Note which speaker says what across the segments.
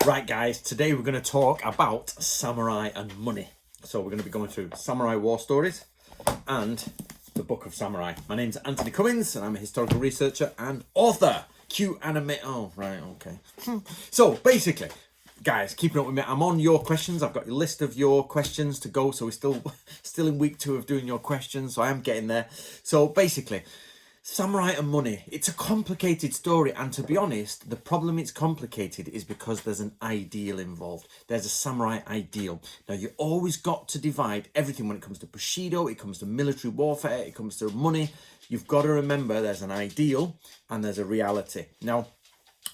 Speaker 1: Right, guys, today we're going to talk about samurai and money. So we're going to be going through samurai war stories and the Book of Samurai. My name's Anthony Cummins and I'm a historical researcher and author. Cue anime. Oh, right, okay. So basically, guys, keeping up with me, I'm on your questions. I've got a list of your questions to go. So we're still in week 2 of doing your questions. So I am getting there. So basically, samurai and money. It's a complicated story, and to be honest, the problem it's complicated is because there's an ideal involved. There's a samurai ideal. Now, you always got to divide everything when it comes to Bushido, it comes to military warfare, it comes to money. You've got to remember there's an ideal and there's a reality. Now,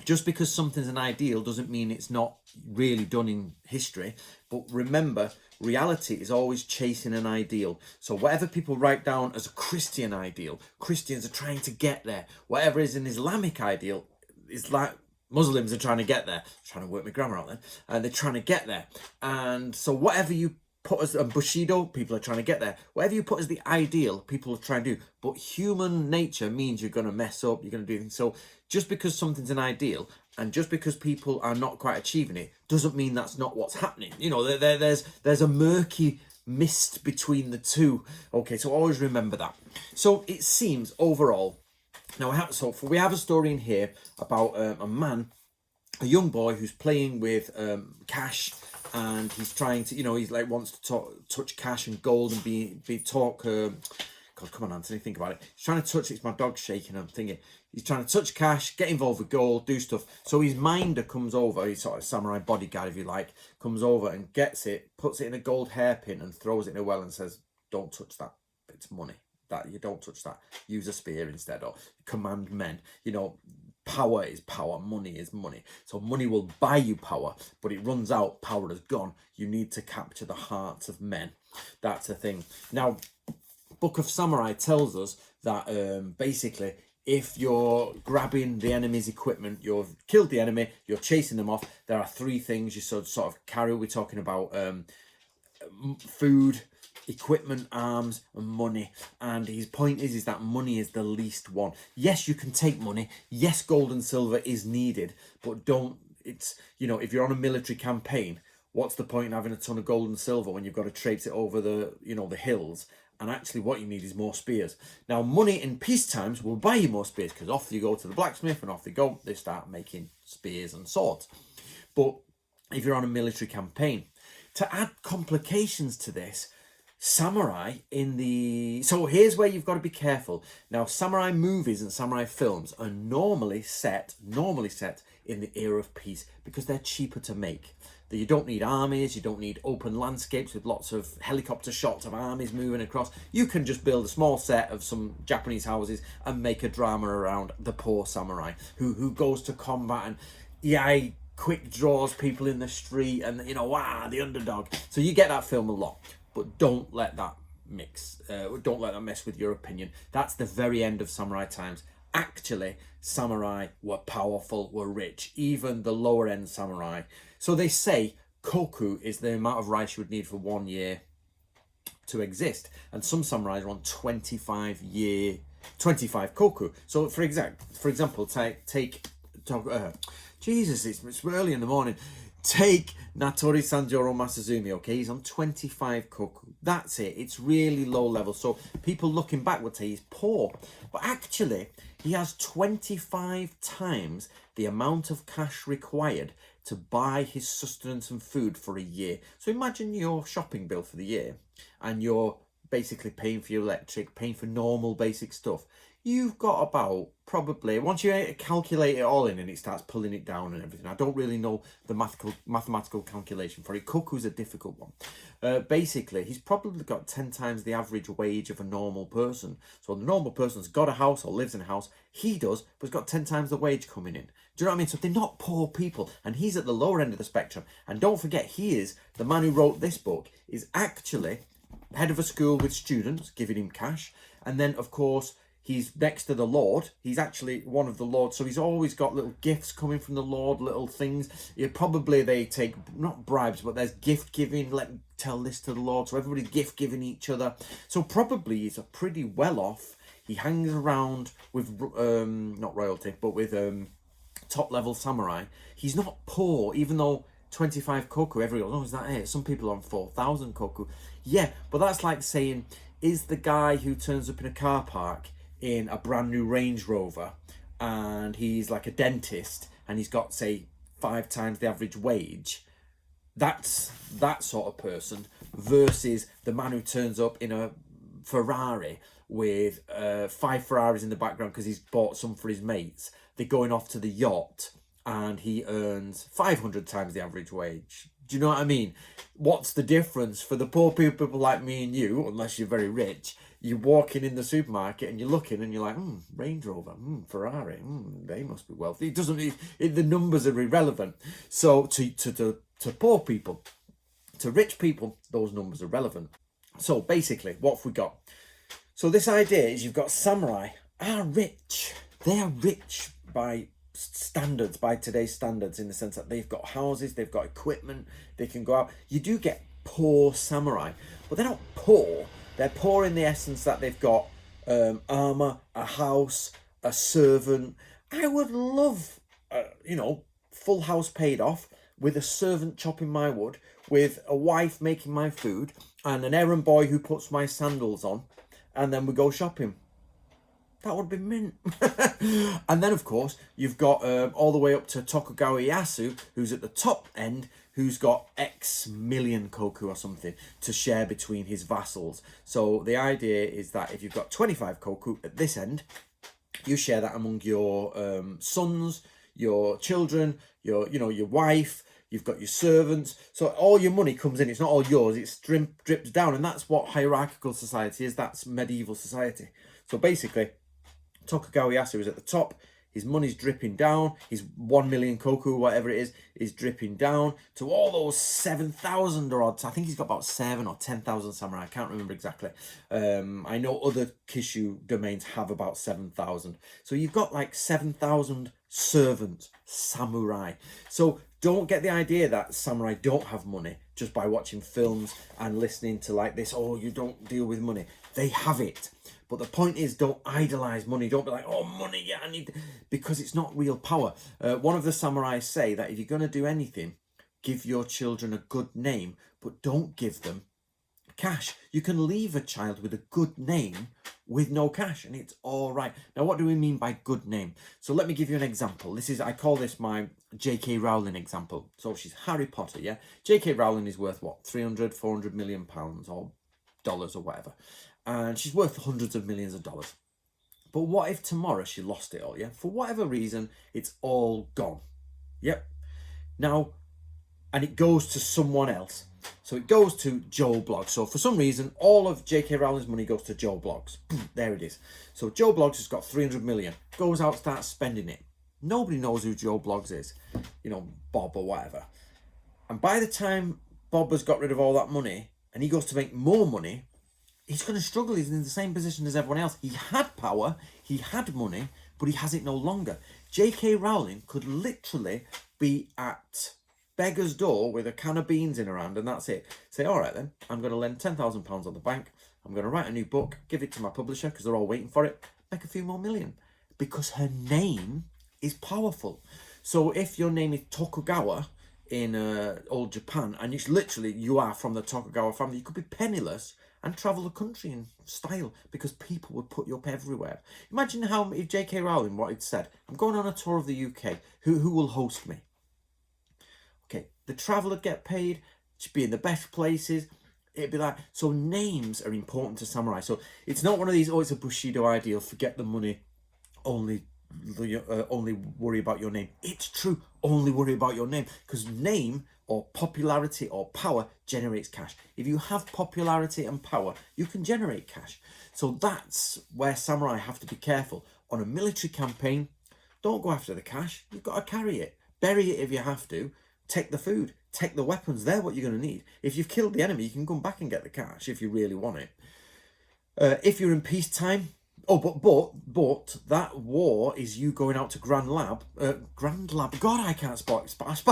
Speaker 1: just because something's an ideal doesn't mean it's not really done in history. But remember, reality is always chasing an ideal. So whatever people write down as a Christian ideal, Christians are trying to get there. Whatever is an Islamic ideal, is like Muslims are trying to get there. I'm trying to work my grammar out then. And they're trying to get there. And so whatever you put as a Bushido, people are trying to get there. Whatever you put as the ideal, people are trying to do. But human nature means you're going to mess up, you're going to do things. So just because something's an ideal and just because people are not quite achieving it doesn't mean that's not what's happening. You know, there's a murky mist between the two. Okay, so always remember that. So it seems overall, now we have a story in here about a man, a young boy who's playing with cash, and he's trying to, he's like wants to touch cash and gold and be talk. God, come on, Anthony, think about it. He's trying to touch. It's my dog shaking. I'm thinking he's trying to touch cash, get involved with gold, do stuff. So his minder comes over. He's sort of samurai bodyguard, if you like, comes over and gets it, puts it in a gold hairpin, and throws it in a well and says, "Don't touch that. It's money. That you don't touch that. Use a spear instead, or command men." Power is power, money is money. So money will buy you power, but it runs out, power is gone. You need to capture the hearts of men. That's the thing. Now, Book of Samurai tells us that basically, if you're grabbing the enemy's equipment, you've killed the enemy, you're chasing them off, there are 3 things you sort of carry. We're talking about food, equipment, arms, and money. And his point is that money is the least one. Yes, you can take money. Yes, gold and silver is needed, but if you're on a military campaign, what's the point in having a ton of gold and silver when you've got to traipse it over the hills? And actually what you need is more spears. Now, money in peace times will buy you more spears, because off you go to the blacksmith and off they start making spears and swords. But if you're on a military campaign, to add complications to this, samurai so here's where you've got to be careful. Now, samurai movies and samurai films are normally set in the era of peace because they're cheaper to make. That you don't need armies, you don't need open landscapes with lots of helicopter shots of armies moving across. You can just build a small set of some Japanese houses and make a drama around the poor samurai who goes to combat and quick draws people in the street and the underdog. So you get that film a lot, but don't let that don't let that mess with your opinion. That's the very end of samurai times. Actually, samurai were powerful, were rich, even the lower end samurai. So they say koku is the amount of rice you would need for 1 year to exist, and some samurais are on 25 koku. So for example, take Jesus, it's early in the morning. Take Natori Sanjuro Masazumi, okay? He's on 25 koku. That's it. It's really low level. So people looking back would say he's poor. But actually, he has 25 times the amount of cash required to buy his sustenance and food for a year. So imagine your shopping bill for the year, and you're basically paying for your electric, paying for normal basic stuff. You've got about, probably, once you calculate it all in and it starts pulling it down and everything, I don't really know the mathematical calculation for it. Koku's a difficult one. Basically, he's probably got 10 times the average wage of a normal person. So the normal person's got a house or lives in a house. He does, but he's got 10 times the wage coming in. Do you know what I mean? So they're not poor people, and he's at the lower end of the spectrum. And don't forget, the man who wrote this book is actually head of a school with students, giving him cash. And then, of course, he's next to the Lord. He's actually one of the Lords. So he's always got little gifts coming from the Lord, little things. They take, not bribes, but there's gift giving. Let me tell this to the Lord. So everybody's gift giving each other. So probably he's a pretty well off. He hangs around with, not royalty, but with top level samurai, he's not poor, even though 25 koku, everyone goes, oh, is that it? Some people are on 4,000 koku. Yeah, but that's like saying, is the guy who turns up in a car park in a brand new Range Rover and he's like a dentist and he's got, say, 5 times the average wage, that's that sort of person versus the man who turns up in a Ferrari with 5 Ferraris in the background because he's bought some for his mates. They're going off to the yacht and he earns 500 times the average wage. Do you know what I mean? What's the difference for the poor people like me and you, unless you're very rich? You're walking in the supermarket and you're looking and you're like, Range Rover, Ferrari, they must be wealthy. It doesn't. The numbers are irrelevant. So to poor people, to rich people, those numbers are relevant. So basically, what have we got? So this idea is you've got samurai are rich. They are rich by standards, by today's standards, in the sense that they've got houses, they've got equipment, they can go out. You do get poor samurai, but they're not poor. They're poor in the essence that they've got armor, a house, a servant. I would love, full house paid off, with a servant chopping my wood, with a wife making my food, and an errand boy who puts my sandals on, and then we go shopping. That would be mint. And then, of course, you've got all the way up to Tokugawa Ieyasu, who's at the top end, who's got X million koku or something to share between his vassals. So the idea is that if you've got 25 koku at this end, you share that among your sons, your children, your wife. You've got your servants. So all your money comes in. It's not all yours. It's drips down. And that's what hierarchical society is. That's medieval society. So basically, Tokugawa Ieyasu is at the top. His money's dripping down. His 1 million koku, whatever it is dripping down to all those 7,000 or odds. I think he's got about 7 or 10,000 samurai. I can't remember exactly. I know other Kishu domains have about 7,000. So you've got like 7,000 servants, samurai. So don't get the idea that samurai don't have money just by watching films and listening to like this, oh, you don't deal with money. They have it. But the point is, don't idolize money. Don't be like, oh, money, yeah, I need... Because it's not real power. One of the samurai say that if you're going to do anything, give your children a good name, but don't give them cash. You can leave a child with a good name with no cash, and it's all right. Now, what do we mean by good name? So let me give you an example. I call this my J.K. Rowling example. So she's Harry Potter, yeah? J.K. Rowling is worth, what, 300, 400 million pounds or dollars or whatever. And she's worth hundreds of millions of dollars. But what if tomorrow she lost it all, yeah? For whatever reason, it's all gone. Yep. Now, and it goes to someone else. So it goes to Joe Bloggs. So for some reason, all of J.K. Rowling's money goes to Joe Bloggs. There it is. So Joe Bloggs has got 300 million. Goes out, starts spending it. Nobody knows who Joe Bloggs is. Bob or whatever. And by the time Bob has got rid of all that money and he goes to make more money, he's going to struggle. He's in the same position as everyone else. He had power, he had money, but he has it no longer. J.K. Rowling could literally be at beggar's door with a can of beans in her hand, and that's it. Say, all right then, I'm going to lend £10,000 on the bank. I'm going to write a new book, give it to my publisher because they're all waiting for it, make a few more million. Because her name is powerful. So if your name is Tokugawa in old Japan, and it's literally, you are from the Tokugawa family, you could be penniless and travel the country in style because people would put you up everywhere. Imagine how if J.K. Rowling, what he'd said, I'm going on a tour of the UK, who will host me? Okay, the travel would get paid, she'd be in the best places, it'd be like, so names are important to samurai. So it's not one of these, oh, it's a Bushido ideal, forget the money, only worry about your name. It's true, only worry about your name, because name or popularity or power generates cash. If you have popularity and power, you can generate cash. So that's where samurai have to be careful. On a military campaign, don't go after the cash. You've got to carry it. Bury it if you have to. Take the food. Take the weapons. They're what you're going to need. If you've killed the enemy, you can come back and get the cash if you really want it. If you're in peacetime, but that war is you going out to Grand Lab. God, I can't spot.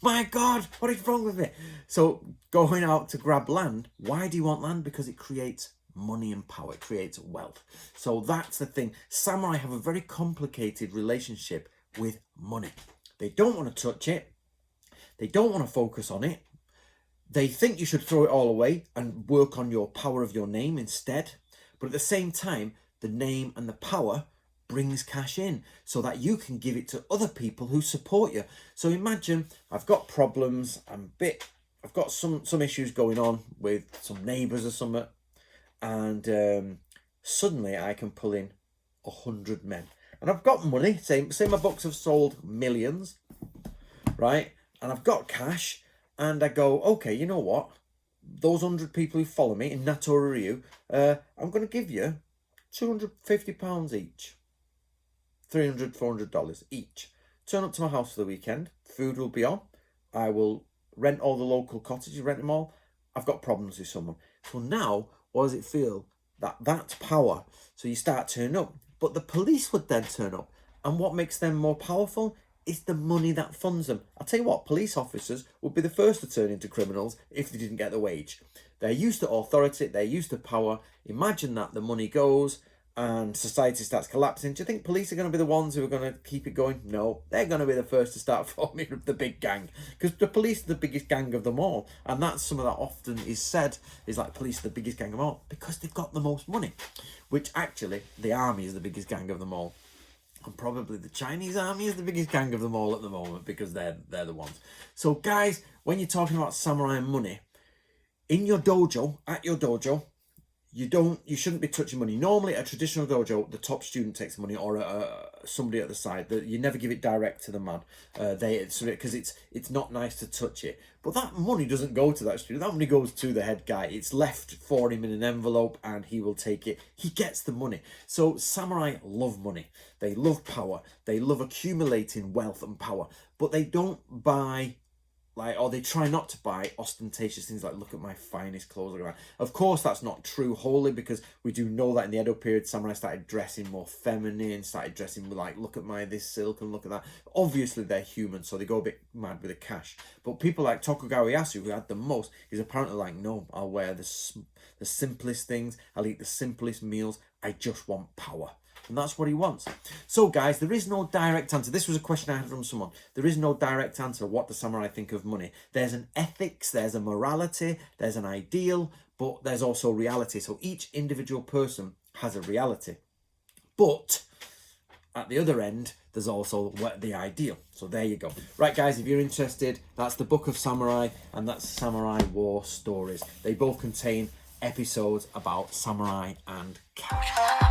Speaker 1: My God, what is wrong with me? So going out to grab land. Why do you want land? Because it creates money and power. It creates wealth. So that's the thing. Samurai have a very complicated relationship with money. They don't want to touch it. They don't want to focus on it. They think you should throw it all away and work on your power of your name instead. But at the same time, the name and the power brings cash in so that you can give it to other people who support you. So imagine I've got problems, I've got some issues going on with some neighbours or something, and suddenly I can pull in 100 men. And I've got money, say my books have sold millions, right? And I've got cash, and I go, okay, you know what? Those 100 people who follow me in Natura Ryu, I'm going to give you £250 each. $300, $400 each. Turn up to my house for the weekend. Food will be on. I will rent all the local cottages, rent them all. I've got problems with someone. So now, what does it feel? That's power. So you start turning up. But the police would then turn up. And what makes them more powerful is the money that funds them. I'll tell you what, police officers would be the first to turn into criminals if they didn't get the wage. They're used to authority, they're used to power. Imagine that the money goes and society starts collapsing. Do you think police are going to be the ones who are going to keep it going? No, they're going to be the first to start forming the big gang, because the police are the biggest gang of them all. And that's some of that often is said, is like police are the biggest gang of all because they've got the most money, which actually the army is the biggest gang of them all. And probably the Chinese army is the biggest gang of them all at the moment because they're the ones. So guys, when you're talking about samurai money, in your dojo, at your dojo, you shouldn't be touching money. Normally, a traditional dojo, the top student takes money, or somebody at the side. You never give it direct to the man. Because it's not nice to touch it. But that money doesn't go to that student. That money goes to the head guy. It's left for him in an envelope, and he will take it. He gets the money. So samurai love money. They love power. They love accumulating wealth and power. But they don't buy, or they try not to buy ostentatious things like, look at my finest clothes. Look at that. Of course, that's not true wholly, because we do know that in the Edo period, samurai started dressing more feminine, started dressing like, look at my this silk and look at that. Obviously, they're human, so they go a bit mad with the cash. But people like Tokugawa Ieyasu, who had the most, is apparently like, no, I'll wear the simplest things. I'll eat the simplest meals. I just want power. And that's what he wants. So guys, there is no direct answer. This was a question I had from someone. There is no direct answer. What do samurai think of money? There's an ethics, there's a morality, there's an ideal, but there's also reality. So each individual person has a reality. But at the other end, there's also the ideal. So there you go. Right, guys, if you're interested, that's the Book of Samurai, and that's Samurai War Stories. They both contain episodes about samurai and cash.